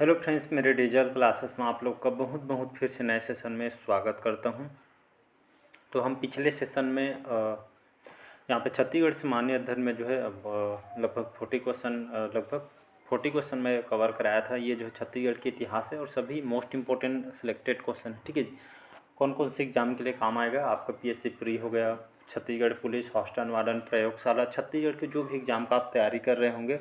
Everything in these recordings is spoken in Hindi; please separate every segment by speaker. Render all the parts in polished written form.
Speaker 1: हेलो फ्रेंड्स, मेरे डिजिटल क्लासेस में आप लोग का बहुत बहुत फिर से नए सेशन में स्वागत करता हूं। तो हम पिछले सेशन में यहाँ पे छत्तीसगढ़ से मान्य अध्ययन में जो है अब लगभग 40 क्वेश्चन में कवर कराया था। ये जो है छत्तीसगढ़ के इतिहास है और सभी मोस्ट इंपॉर्टेंट सिलेक्टेड क्वेश्चन है। ठीक है जी, कौन कौन से एग्जाम के लिए काम आएगा आपका। पीएससी प्री हो गया, छत्तीसगढ़ पुलिस, हॉस्टल वार्डन, प्रयोगशाला, छत्तीसगढ़ के जो भी एग्जाम का आप तैयारी कर रहे होंगे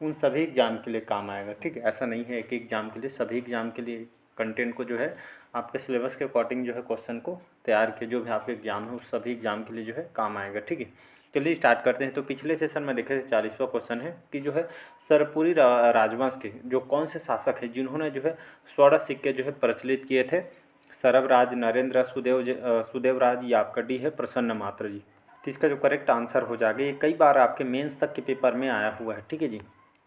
Speaker 1: उन सभी एग्ज़ाम के लिए काम आएगा। ठीक है, ऐसा नहीं है एक एग्ज़ाम के लिए, सभी एग्ज़ाम के लिए कंटेंट को जो है आपके सिलेबस के अकॉर्डिंग जो है क्वेश्चन को तैयार किए, जो भी आपके एग्ज़ाम है उस सभी एग्ज़ाम के लिए जो है काम आएगा। ठीक है, चलिए स्टार्ट करते हैं। तो पिछले सेशन में देखे थे 40वां क्वेश्चन है कि जो है सरपुरी राजवंश के जो कौन से शासक हैं जिन्होंने जो है स्वर्ण सिक्के जो है प्रचलित किए थे। सरवराज, नरेंद्र, सुदेवराज या आपका डी है प्रसन्न मात्र जी। तो इसका जो करेक्ट आंसर हो जाएगा, ये कई बार आपके मेंस तक के पेपर में आया हुआ है। ठीक है जी,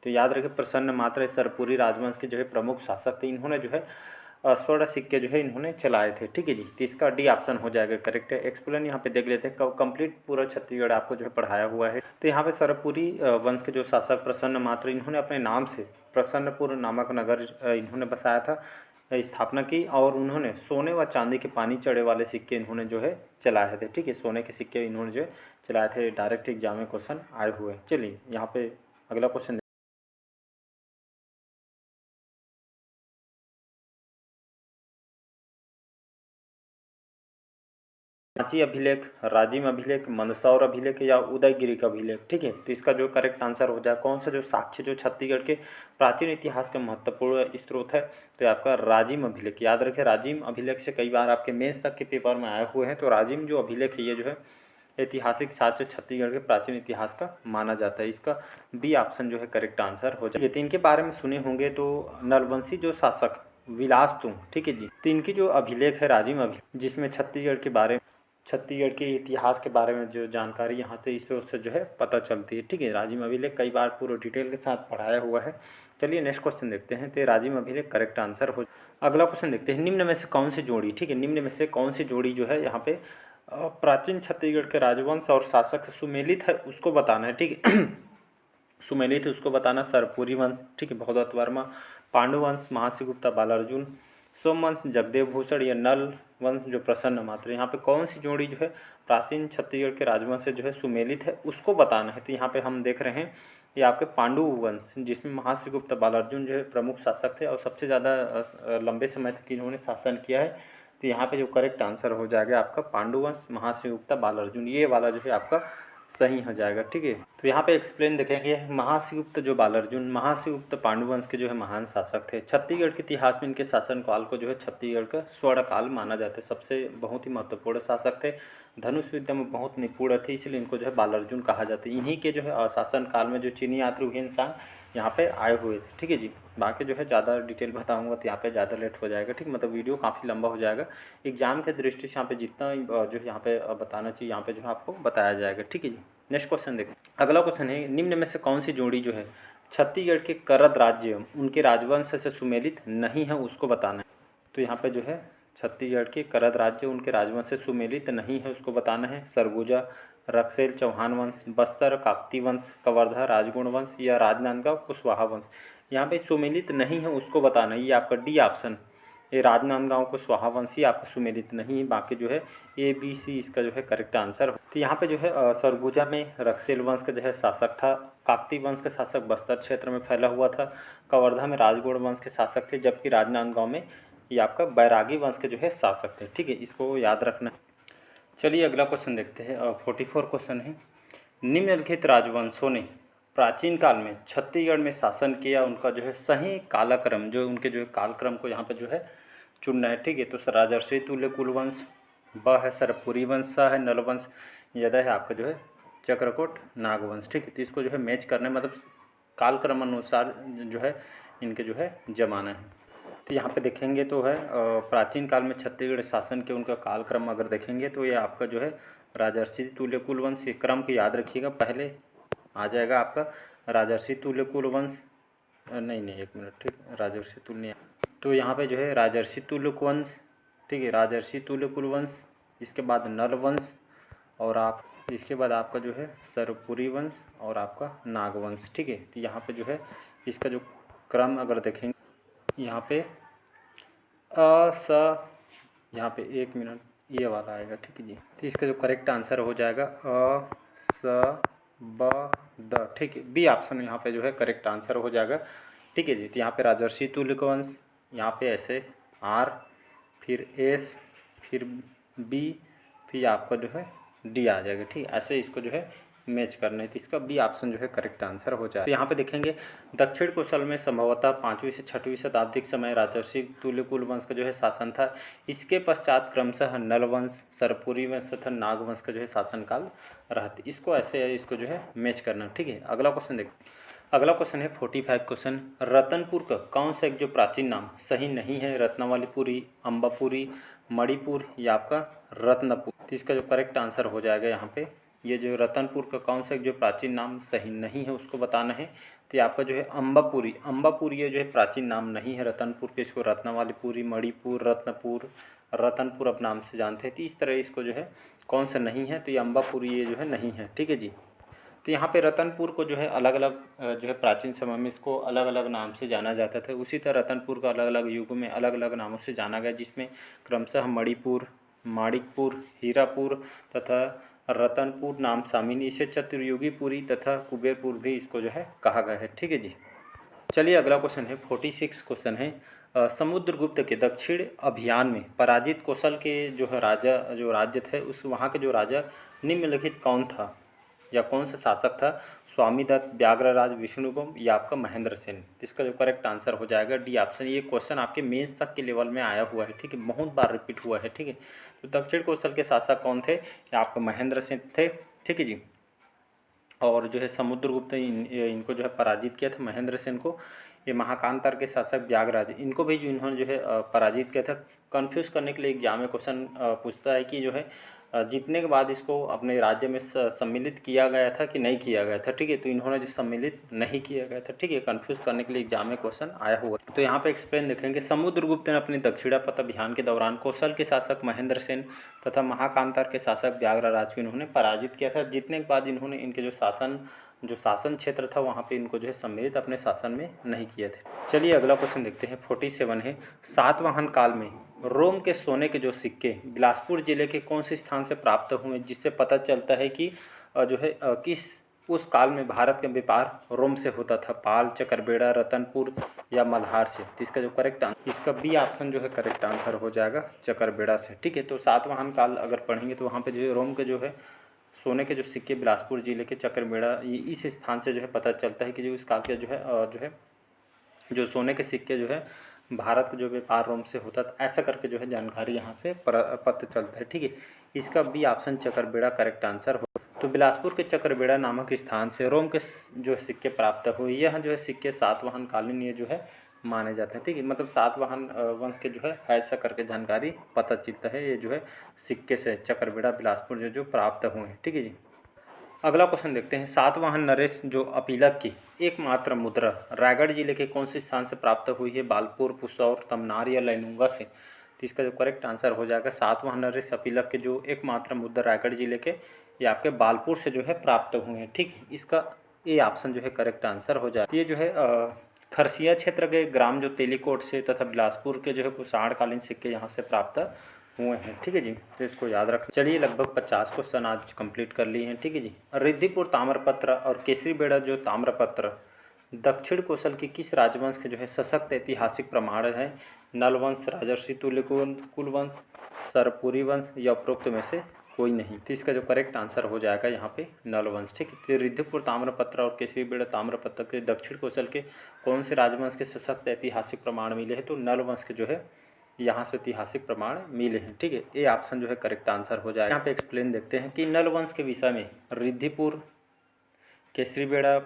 Speaker 1: तो याद रखें प्रसन्न मात्र सरपुरी राजवंश के जो है प्रमुख शासक थे। इन्होंने जो है स्वर्ण सिक्के जो है इन्होंने चलाए थे। ठीक है जी, तो इसका डी ऑप्शन हो जाएगा करेक्ट है। एक्सप्लेन यहाँ पे देख लेते हैं, कंप्लीट पूरा छत्तीसगढ़ आपको जो है पढ़ाया हुआ है। तो यहाँ पे सरपुरी वंश के जो शासक प्रसन्न मात्र, इन्होंने अपने नाम से प्रसन्नपुर नामक नगर इन्होंने बसाया था, स्थापना की, और उन्होंने सोने व चांदी के पानी चढ़े वाले सिक्के इन्होंने जो है चलाए थे। ठीक है, सोने के सिक्के इन्होंने जो है चलाए थे। डायरेक्ट एग्जाम में क्वेश्चन आए हुए हैं। चलिए यहाँ पे अगला क्वेश्चन। रांची अभिलेख, राजिम अभिलेख, मंदसौर अभिलेख या उदयगिरी का अभिलेख। ठीक है, तो इसका जो करेक्ट आंसर हो जाए कौन सा जो साक्ष्य जो छत्तीसगढ़ के प्राचीन इतिहास का महत्वपूर्ण स्रोत है, तो आपका राजिम अभिलेख। याद रखें राजिम अभिलेख से कई बार आपके मेंस तक के पेपर में आए हुए हैं। तो राजिम जो अभिलेख है ये जो है ऐतिहासिक साक्ष्य छत्तीसगढ़ के प्राचीन इतिहास का माना जाता है। इसका बी ऑप्शन जो है करेक्ट आंसर हो जाए। तो इनके बारे में सुने होंगे, तो नलवंशी जो शासक विलास तुंग, ठीक है जी, तो इनकी जो अभिलेख है राजिम अभिलेख, जिसमें छत्तीसगढ़ के इतिहास के बारे में जो जानकारी यहाँ से इस से जो है पता चलती है। ठीक है, राजिम अभिलेख कई बार पूरे डिटेल के साथ पढ़ाया हुआ है। चलिए नेक्स्ट क्वेश्चन देखते हैं। तो राजिम अभिलेख करेक्ट आंसर हो। अगला क्वेश्चन देखते हैं, निम्न में से कौन सी जोड़ी, ठीक है, निम्न में से कौन सी जोड़ी जो है यहाँ पे प्राचीन छत्तीसगढ़ के राजवंश और शासक से सुमेलित है उसको बताना है। ठीक है सुमेलित है उसको बताना। सरपुरी वंश, ठीक है, भगवत वर्मा, पांडु वंश, महाश्रीगुप्ता, बालार्जुन, सोमवंश, जगदेव भूषण या नल वंश जो प्रसन्न मात्र। यहाँ पे कौन सी जोड़ी जो है प्राचीन छत्तीसगढ़ के राजवंश से जो है सुमेलित है उसको बताना है। तो यहाँ पे हम देख रहे हैं ये आपके पांडु वंश, जिसमें महाश्रीगुप्ता, बालार्जुन जो है प्रमुख शासक थे और सबसे ज़्यादा लंबे समय तक इन्होंने शासन किया है। तो यहाँ पे जो करेक्ट आंसर हो जाएगा आपका पांडु वंश, महाश्रीगुप्ता, बालार्जुन, ये वाला जो है आपका सही हो जाएगा। ठीक है, तो यहाँ पे एक्सप्लेन देखेंगे। महाश्रीगुप्त जो बालार्जुन, महाश्रीगुप्त पांडुवंश के जो है महान शासक थे। छत्तीसगढ़ के इतिहास में इनके शासन काल को जो है छत्तीसगढ़ का स्वर्ण काल माना जाता है। सबसे बहुत ही महत्वपूर्ण शासक थे, धनुष विद्या में बहुत निपुण थे, इसलिए इनको जो है बालार्जुन कहा जाता है। इन्हीं के जो है शासन काल में जो चीनी यात्री हुएनसांग यहाँ पे आए हुए थे। ठीक है जी, बाकी जो है ज़्यादा डिटेल बताऊंगा तो यहाँ पे ज़्यादा लेट हो जाएगा। ठीक, मतलब वीडियो काफ़ी लंबा हो जाएगा। एग्जाम के दृष्टि से यहाँ पे जितना जो यहाँ पे बताना चाहिए यहाँ पे जो है आपको बताया जाएगा। ठीक है जी, नेक्स्ट क्वेश्चन देखते हैं। अगला क्वेश्चन है, निम्न में से कौन सी जोड़ी जो है छत्तीसगढ़ के करद राज्य उनके राजवंश से सुमेलित नहीं है उसको बताना है। तो यहाँ पे जो है छत्तीसगढ़ के करद राज्य उनके राजवंश से सुमेलित नहीं है उसको बताना है। सरगुजा, रक्सेल चौहान वंश, बस्तर काकती वंश, कवर्धा राजगुण वंश या राजनांदगांव कुशवाहा वंश। यहाँ पे सुमेलित नहीं है उसको बताना है। ये आपका डी ऑप्शन, ये राजनांदगांव कुशवाहा वंशी आपका सुमेलित नहीं है। बाकी जो है ए बी सी इसका जो है करेक्ट आंसर। तो यहाँ पे जो है सरगुजा में रक्सेल वंश का जो है शासक था। काकती वंश के शासक बस्तर क्षेत्र में फैला हुआ था। कवर्धा में राजगुण वंश के शासक थे, जबकि राजनांदगांव में ये आपका बैरागी वंश के जो है शासक थे। ठीक है, इसको याद रखना। चलिए अगला क्वेश्चन देखते हैं। 44 क्वेश्चन है, निम्नलिखित राजवंशों ने प्राचीन काल में छत्तीसगढ़ में शासन किया, उनका जो है सही कालक्रम, जो उनके जो है कालक्रम को यहाँ पे जो है चुनना है। ठीक है, तो राजर्षि तुल्य कुलवंश, ब है सरपुरी वंश, स है नलवंश, यद है आपका जो है चक्रकोट नागवंश। ठीक है, तो इसको जो है मैच करना है, मतलब कालक्रम अनुसार जो है इनके जो है जमाना है। तो यहाँ पे देखेंगे तो है प्राचीन काल में छत्तीसगढ़ शासन के उनका कालक्रम अगर देखेंगे तो ये आपका जो है राजर्षि तुल्य कुलवंश, ये क्रम को याद रखिएगा। पहले आ जाएगा आपका राजर्षि तुल्य कुलवंश, नहीं एक मिनट, ठीक, राजर्षि तुल्य, तो यहाँ पे जो है राजर्षि तुल्य कुलवंश, ठीक है, राजर्षि तुल्य कुलवंश, इसके बाद नल वंश, और आप इसके बाद आपका जो है सरपुरी वंश और आपका नागवंश। ठीक है, तो यहाँ पे जो है इसका जो क्रम अगर देखेंगे, यहाँ पे अ स, यहाँ पे 1 मिनट ये वाला आएगा, ठीक है जी। तो इसका जो करेक्ट आंसर हो जाएगा अ स ब द, ठीक है। बी ऑप्शन यहाँ पे जो है करेक्ट आंसर हो जाएगा, ठीक है जी। तो यहाँ पे राजर्षि तुल्यवंश, यहाँ पे ऐसे आर, फिर एस, फिर बी, फिर आपका जो है डी आ जाएगा, ठीक है। ऐसे इसको जो है मैच करना है, तो इसका बी ऑप्शन जो है करेक्ट आंसर हो जाए। तो यहाँ पे देखेंगे दक्षिण कौशल में संभवतः 5वीं से 6वीं शताब्दी के समय राजर्षि तुल्यकुल वंश का जो है शासन था। इसके पश्चात क्रमशः नल वंश, सरपुरी वंश तथा नाग वंश का जो है शासनकाल रहते। इसको ऐसे इसको जो है मैच करना, ठीक है। अगला क्वेश्चन देखते, अगला क्वेश्चन है 45 क्वेश्चन, रतनपुर का कौन सा एक जो प्राचीन नाम सही नहीं है? रत्नावलीपुरी, अम्बापुरी, मणिपुर या आपका रत्नपुर। तो इसका जो करेक्ट आंसर हो जाएगा यहाँ पे, ये जो रतनपुर का कौन सा एक जो प्राचीन नाम सही नहीं है उसको बताना है। तो ये आपका जो है अम्बापुरी, अम्बापुरी ये जो है प्राचीन नाम नहीं है रतनपुर के। इसको रत्नावलीपुरी, मणिपुर, रत्नपुर, रतनपुर अब नाम से जानते हैं। तो इस तरह इसको जो है कौन सा नहीं है, तो ये अम्बापुरी ये जो है नहीं है, ठीक है जी। तो यहाँ पे रतनपुर को जो है अलग अलग जो है प्राचीन समय में इसको अलग अलग नाम से जाना जाता था। उसी तरह रतनपुर का अलग अलग युगों में अलग अलग नामों से जाना गया, जिसमें क्रमशः मणिपुर, माणिकपुर, हीरापुर तथा रतनपुर नाम शामिल। इसे चतुर्युगीपुरी तथा कुबेरपुर भी इसको जो है कहा गया है, ठीक है जी। चलिए अगला क्वेश्चन है 46 क्वेश्चन है, समुद्रगुप्त के दक्षिण अभियान में पराजित कौशल के जो है राजा जो राज्य थे, उस वहाँ के जो राजा निम्नलिखित कौन था या कौन सा शासक था? स्वामीदत्त, व्याघ्रराज, विष्णुगुप्त या आपका महेंद्र सेन। इसका जो करेक्ट आंसर हो जाएगा डी ऑप्शन। ये क्वेश्चन आपके मेंस तक के लेवल में आया हुआ है, ठीक है, बहुत बार रिपीट हुआ है, ठीक है। तो दक्षिण कौशल के शासक कौन थे? या आपका महेंद्र सेन थे, ठीक है जी। और जो है समुद्रगुप्त इनको जो है पराजित किया था महेंद्र सेन को। ये महाकांतार के शासक व्याघ्रराज, इनको भी जो इन्होंने जो है पराजित किया था। कन्फ्यूज़ करने के लिए एग्जाम में क्वेश्चन पूछता है कि जो है जीतने के बाद इसको अपने राज्य में सम्मिलित किया गया था कि नहीं किया गया था, ठीक है। तो इन्होंने जो सम्मिलित नहीं किया गया था, ठीक है, कंफ्यूज करने के लिए एग्जाम में क्वेश्चन आया हुआ। तो यहाँ पे एक्सप्लेन देखेंगे, समुद्रगुप्त ने अपने दक्षिणापथ अभियान के दौरान कौशल के शासक महेंद्र सेन तथा महाकांतार के शासक व्याघ्रराज को इन्होंने पराजित किया था। जीतने के बाद इन्होंने इनके जो शासन क्षेत्र था वहाँ पे इनको जो है सम्मिलित अपने शासन में नहीं किए थे। चलिए अगला क्वेश्चन देखते हैं 47 है, सातवाहन काल में रोम के सोने के जो सिक्के बिलासपुर जिले के कौन से स्थान से प्राप्त हुए, जिससे पता चलता है कि जो है किस उस काल में भारत का व्यापार रोम से होता था? पाल, चकरबेड़ा, रतनपुर या मल्हार से। तो इसका जो करेक्ट इसका बी ऑप्शन जो है करेक्ट आंसर हो जाएगा चकरबेड़ा से, ठीक है। तो सातवाहन काल अगर पढ़ेंगे तो वहाँ पे जो है रोम के जो है सोने के जो सिक्के बिलासपुर जिले के चकरबेड़ा इस स्थान से जो है पता चलता है कि जो इस काल के जो है जो सोने के सिक्के जो है भारत का जो व्यापार रोम से होता था, ऐसा करके जो है जानकारी यहाँ से पता चलता है, ठीक है। इसका बी ऑप्शन चकरबेड़ा करेक्ट आंसर हो। तो बिलासपुर के चकरबेड़ा नामक स्थान से रोम के जो सिक्के प्राप्त हुए, यह जो है सिक्के सातवाहन कालीन ये जो है माने जाते हैं, ठीक है। मतलब सातवाहन वंश के जो है ऐसा करके जानकारी पता चलता है, ये जो है सिक्के से चकरबेड़ा बिलासपुर जो प्राप्त हुए हैं, ठीक है जी। अगला क्वेश्चन देखते हैं, सातवाहन नरेश जो अपीलक की एकमात्र मुद्रा रायगढ़ जिले के कौन से स्थान से प्राप्त हुई है? बालपुर, पुसौर, तमनार या लैनुंगा से। तो इसका जो करेक्ट आंसर हो जाएगा सातवाहन नरेश अपीलक के जो एकमात्र मुद्रा रायगढ़ जिले के ये आपके बालपुर से जो है प्राप्त हुए हैं, ठीक है। इसका ए ऑप्शन जो है करेक्ट आंसर हो जाए। ये जो है खरसिया क्षेत्र के ग्राम जो तेलीकोट से तथा बिलासपुर के जो है कुषाणकालीन सिक्के यहाँ से प्राप्त हुए हैं, ठीक है जी। तो इसको याद रखें। चलिए लगभग 50 क्वेश्चन आज कंप्लीट कर लिए हैं, ठीक है जी। रिद्धिपुर ताम्रपत्र और केसरीबेड़ा जो ताम्रपत्र दक्षिण कौशल की किस राजवंश के जो है सशक्त ऐतिहासिक प्रमाण है? नलवंश, राजर्षि तुल्यकुल वंश, सरपुरी वंश या उपरोक्त में से कोई नहीं। तो इसका जो करेक्ट आंसर हो जाएगा यहाँ पे नलवंश, ठीक है। तो रिद्धिपुर ताम्रपत्र और केसरीबेड़ा ताम्रपत्र के दक्षिण कौशल के कौन से राजवंश के सशक्त ऐतिहासिक प्रमाण मिले हैं? तो नलवंश के जो है यहाँ से ऐतिहासिक प्रमाण मिले हैं, ठीक है। ये ऑप्शन जो है करेक्ट आंसर हो जाएगा। यहाँ पे एक्सप्लेन देखते हैं कि नल वंश के विषय में रिद्धिपुर, केसरीबेड़ा,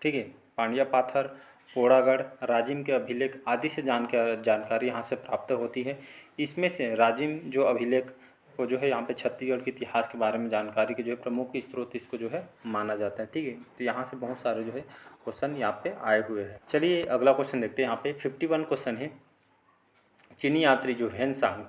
Speaker 1: ठीक है, पांड्या पाथर, पोड़ागढ़, राजिम के अभिलेख आदि से जानकारी यहाँ से प्राप्त होती है। इसमें से राजिम जो अभिलेख को जो है यहाँ पे छत्तीसगढ़ के इतिहास के बारे में जानकारी के जो है प्रमुख स्रोत इसको जो है माना जाता है, ठीक है। तो यहाँ से बहुत सारे जो है क्वेश्चन यहाँ पे आए हुए हैं। चलिए अगला क्वेश्चन देखते हैं। यहाँ पे 51 क्वेश्चन है, चीनी यात्री जो हेनसांग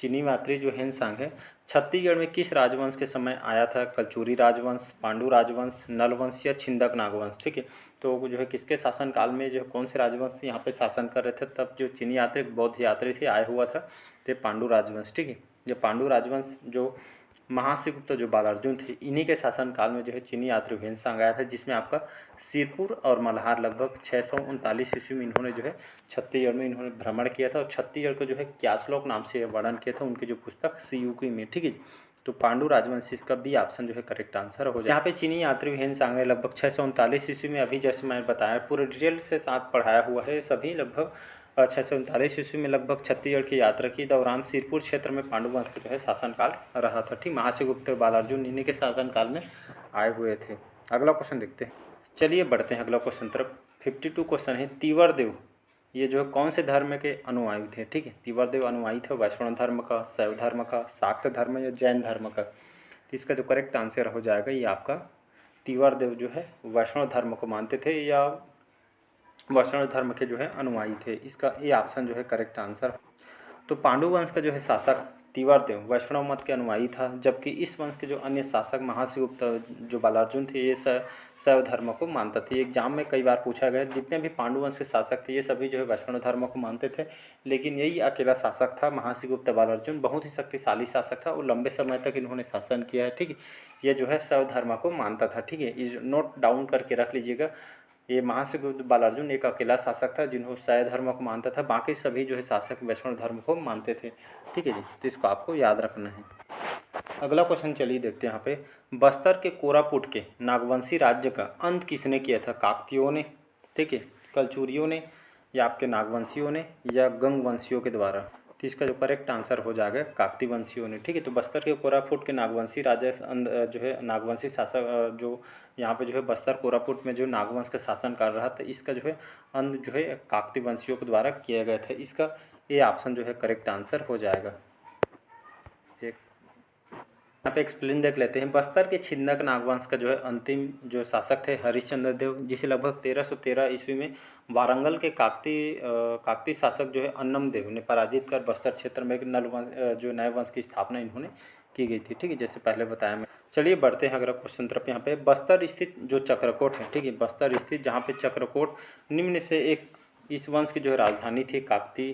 Speaker 1: चीनी यात्री जो हेनसांग है छत्तीसगढ़ में किस राजवंश के समय आया था? कलचुरी राजवंश, पांडु राजवंश, नल वंश या छिंदक नागवंश। ठीक है, तो जो है किसके शासनकाल में जो कौन से राजवंश यहाँ पे शासन कर रहे थे? तब जो चीनी यात्री बौद्ध यात्री थे आया हुआ था, तो पांडु राजवंश। ठीक है, ये पांडु राजवंश जो महाश्रीगुप्त जो बालार्जुन थे इन्हीं के शासनकाल में जो है चीनी यात्री हेनसांग आया था, जिसमें आपका सिरपुर और मल्हार लगभग 639 ईस्वी में इन्होंने जो है छत्तीसगढ़ में इन्होंने भ्रमण किया था और छत्तीसगढ़ को जो है क्यासलोक नाम से वर्णन किया था उनकी जो पुस्तक सीयूकी में। ठीक है, तो पांडु राजवंश इसका बी ऑप्शन जो है करेक्ट आंसर हो जाए। यहाँ पे चीनी यात्री हेनसांग ने लगभग 639 ईस्वी में, अभी जैसे मैंने बताया पूरे डिटेल से साथ पढ़ाया हुआ है सभी, लगभग 639 ईस्वी में लगभग छत्तीसगढ़ की यात्रा के दौरान सिरपुर क्षेत्र में पांडु वंश का जो है शासनकाल रहा था। ठीक, महाश्रीगुप्त बालार्जुन इन्हीं के शासनकाल में आए हुए थे। अगला क्वेश्चन देखते हैं, चलिए बढ़ते हैं अगला क्वेश्चन तरफ। 52 क्वेश्चन है, तीवरदेव ये जो है कौन से धर्म के अनुयायी थे? ठीक है, तीवरदेव अनुयायी थे वैष्णव धर्म का, शैव धर्म का, शाक्त धर्म या जैन धर्म का। तो इसका जो करेक्ट आंसर हो जाएगा ये आपका तीवरदेव जो है वैष्णव धर्म को मानते थे या वैष्णव धर्म के जो है अनुयायी थे। इसका ये ऑप्शन जो है करेक्ट आंसर। तो पांडु वंश का जो है शासक तीवरदेव वैष्णव मत के अनुयायी था, जबकि इस वंश के जो अन्य शासक महाश्रीगुप्त जो बालार्जुन थे ये शैव धर्म को मानता था। एग्जाम में कई बार पूछा गया, जितने भी पांडु वंश के शासक थे ये सभी जो है वैष्णव धर्म को मानते थे, लेकिन यही अकेला शासक था महाश्रीगुप्त बालार्जुन, बहुत ही शक्तिशाली शासक था और लंबे समय तक इन्होंने शासन किया है। ठीक है, ये जो है शैव धर्म को मानता था। ठीक है, इस नोट डाउन करके रख लीजिएगा, ये महाश्रीगुप्त बालार्जुन एक अकेला शासक था जिन्हों शैव धर्म को मानता था, बाकी सभी जो है शासक वैष्णव धर्म को मानते थे। ठीक है जी, तो इसको आपको याद रखना है। अगला क्वेश्चन चलिए देखते हैं यहाँ पे, बस्तर के कोरापुट के नागवंशी राज्य का अंत किसने किया था? काकतियों ने, ठीक है, कलचुरियों ने या आपके नागवंशियों ने या गंगवंशियों के द्वारा? तो इसका जो करेक्ट आंसर हो जाएगा काकती वंशियों ने। ठीक है, तो बस्तर के कोरापुट के नागवंशी राजा जो है नागवंशी शासक जो यहाँ पे जो है बस्तर कोरापुट में जो नागवंश का शासन कर रहा था, इसका जो है अंत जो है काकती वंशियों के द्वारा किया गया था। इसका ये ऑप्शन जो है करेक्ट आंसर हो जाएगा। एक यहाँ पे एक्सप्लेन देख लेते हैं। बस्तर के छिंदक नागवंश का जो है अंतिम जो शासक थे हरिश्चंद्र देव, जिसे लगभग 1313 ईस्वी में वारंगल के काकती शासक जो है अन्नम देव ने पराजित कर बस्तर क्षेत्र में एक जो नए वंश की स्थापना इन्होंने की गई थी। ठीक है, जैसे पहले बताया मैं। चलिए बढ़ते हैं अगला क्वेश्चन तरफ। यहाँ पे बस्तर स्थित जो चक्रकोट है, ठीक है, बस्तर स्थित जहाँ पे चक्रकोट निम्न से एक इस वंश की जो है राजधानी थी काकती,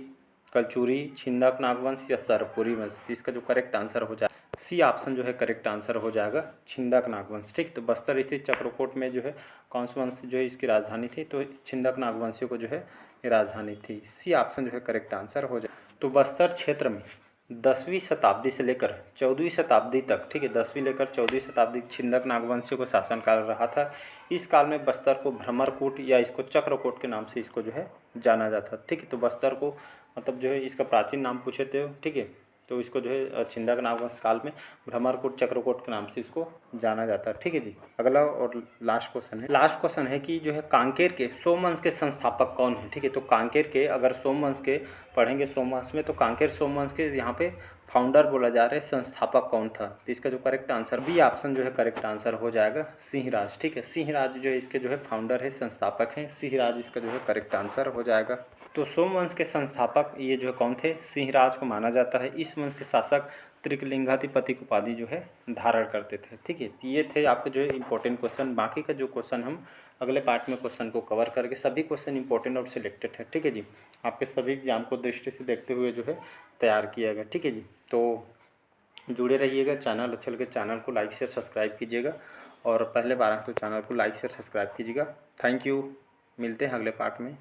Speaker 1: कलचुरी, छिंदक नागवंश या सरपुरी वंश? इसका जो करेक्ट आंसर हो जाएगा सी ऑप्शन जो है करेक्ट आंसर हो जाएगा छिंदक नागवंश। ठीक, तो बस्तर स्थित चक्रकोट में जो है कौन सा वंश जो है इसकी राजधानी थी? तो छिंदक नागवंशियों को जो है राजधानी थी। सी ऑप्शन जो है करेक्ट आंसर हो जाए। तो बस्तर क्षेत्र में 10वीं शताब्दी से लेकर 14वीं शताब्दी तक, ठीक है, 10वीं लेकर 14वीं शताब्दी छिंदक नागवंशियों को शासनकाल रहा था। इस काल में बस्तर को भ्रमरकूट या इसको चक्रकोट के नाम से इसको जो है जाना जाता। ठीक है, तो बस्तर को मतलब जो है इसका प्राचीन नाम पूछे थे, ठीक है, तो इसको जो है छिंदक नागवंश काल में भ्रमरकूट चक्रकोट के नाम से इसको जाना जाता है। ठीक है जी, अगला और लास्ट क्वेश्चन है कि जो है कांकेर के सोमवंश के संस्थापक कौन है? ठीक है, तो कांकेर के अगर सोमवंश के पढ़ेंगे सोमवंश में, तो कांकेर सोमवंश के यहाँ पे फाउंडर बोला जा रहा है, संस्थापक कौन था? तो इसका जो करेक्ट आंसर बी ऑप्शन जो है करेक्ट आंसर हो जाएगा सिंहराज। ठीक है, सिंहराज जो है इसके जो है फाउंडर है, संस्थापक हैं, सिंहराज इसका जो है करेक्ट आंसर हो जाएगा। तो सोमवंश के संस्थापक ये जो कौन थे? सिंहराज को माना जाता है। इस वंश के शासक त्रिकलिंगाधिपति की उपाधि जो है धारण करते थे। ठीक है, ये थे आपके जो है इंपॉर्टेंट क्वेश्चन। बाकी का जो क्वेश्चन हम अगले पार्ट में क्वेश्चन को कवर करके, सभी क्वेश्चन इंपॉर्टेंट और सिलेक्टेड है। ठीक है जी, आपके सभी एग्जाम को दृष्टि से देखते हुए जो है तैयार किया गया। ठीक है जी, तो जुड़े रहिएगा। चैनल अच्छा लगे चैनल को लाइक शेयर सब्सक्राइब कीजिएगा, और पहले बार तो चैनल को लाइक शेयर सब्सक्राइब कीजिएगा। थैंक यू, मिलते हैं अगले पार्ट में।